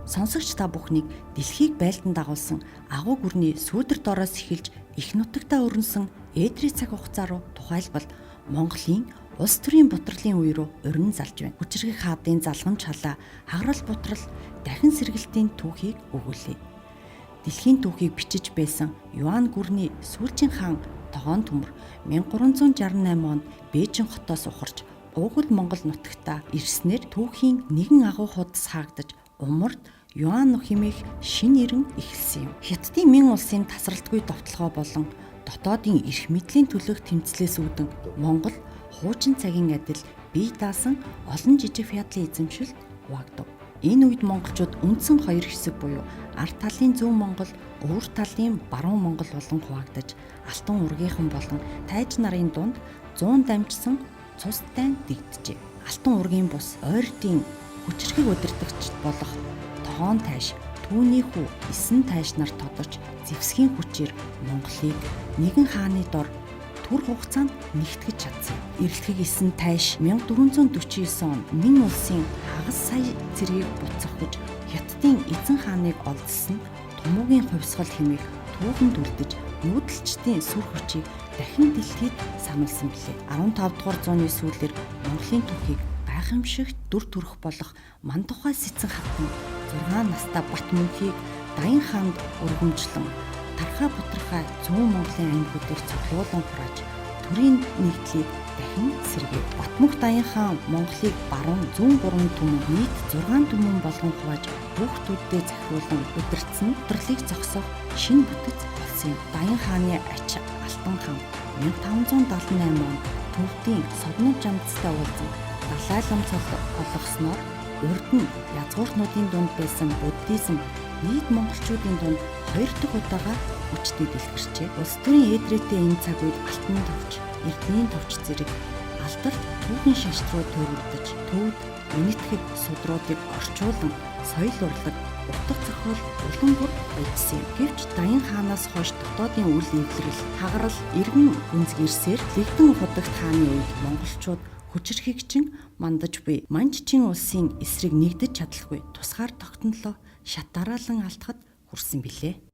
Сонсогч та бүхнийг дэлхийг байлдан дагуулсан агуу гүрний сүүдэр дороос эхэлж их нутагтаа өрнсөн Эдрийн цаг хугацаа руу тухайлбал Монголын улс төрийн бутралын үе рүү урин залж байна. Хүчирхэг хаадын залгамж халаа, хагарал бутрал, дахин сэргэлтийн түүхийг өгүүлээ. Дэлхийн түүхийг бичиж байсан Юан гүрний сүүлчийн хаан Тогоон төмөр 1368 онд Бээжин хотоос ухарч Уугуул Монгол нутагтаа ирснээр түүхийн нэгэн агуу хуудас хаагдаж умард Юан хэмээх шинэ ирэн эхэлсэн юм. Хятадын Мин улсын тасралтгүй довтлогоо болон дотоодын эрх мэдлийн төлөөх тэмцлээс үүдэн Монгол хуучин цагийн адил бие даасан олон жижиг фядлын эзэмшилд хуваагдав. Энэ үед монголчууд үндсэн хоёр хэсэг буюу ард талын Зөв Монгол, өвөр талын Баруун Монгол болон хуваагдаж Алтан ургийнхан болон тайж нарын дунд 100 дамжсан цус дайн дэгджээ. Алтан ургийн бус ойрдын хүчирхэг удирдагч болох Тогоон тайш, түүний хүү Эсэн тайш нар тодорч зэвсгийн хүчээр Монголыг нэгэн хааны дор түр хугацаанд нэгтгэж чадсан. Эрэлтгэг Эсэн тайш 1449 он Мин улсын хагас сая цэргийг буцах гэж Хятадын эзэн хааныг олдсон Тумуугийн хувьсгал хэмээх түүхэнд үлдэж нүүдэлчдийн сүр хүчийг дахин дэлхийд сануулсан билээ. 15 дугаар зууны сүүлээр Монголын түүхийг гайхамшигт дүр төрх болох Мантухай Сэцэн хатан 6 настай Батмөнхийг Даян хаанд өргөмжлөн Тархаа Бутрахай Зүүн Монголын аймагуудыг цуглуулan хурааж төрийн нэгдлийг дахин сэргээв. Батмөнх Даян хаан Монголыг баруун зүүн гурван түмэн нийт 6 түмэн болгон хувааж хүүхдүүддээ захируулан удирдсан удирлыг зогсоох шинэ бүтэц болсон юм. Даян хааны ач Алтан хаан 1578 онд Төвдийн Соднов жамцтай уулзсан Далай лам олгосноор урд нь язгууртнуудын дунд байсан буддизм нийт монголчуудын дунд 2 дахь удаага хүчтэй дэлгэрчээ. Улс төрийн Эдрээтэй энэ цаг үед Алтан товч, Эрдэнийн товч зэрэг алдарт түүхэн шашт руу төрөлдөж, төвд үнэтгэх судруудыг орчуулан соёл урлаг, утга зохиол улам бүр баяжсан. Гэвч Даян хаанаас хойш дотоодын үйл эвлэрэл, хагарал, иргэн гүнзгийрсээр Лэгдэн худагт хааны үед монголчууд хүчирхэгчин мандаж буй Манччин улсын эсрэг нэгдэж чадалгүй тусгаар тогтнолоо шат дараалан алдахад хүрсэн билээ.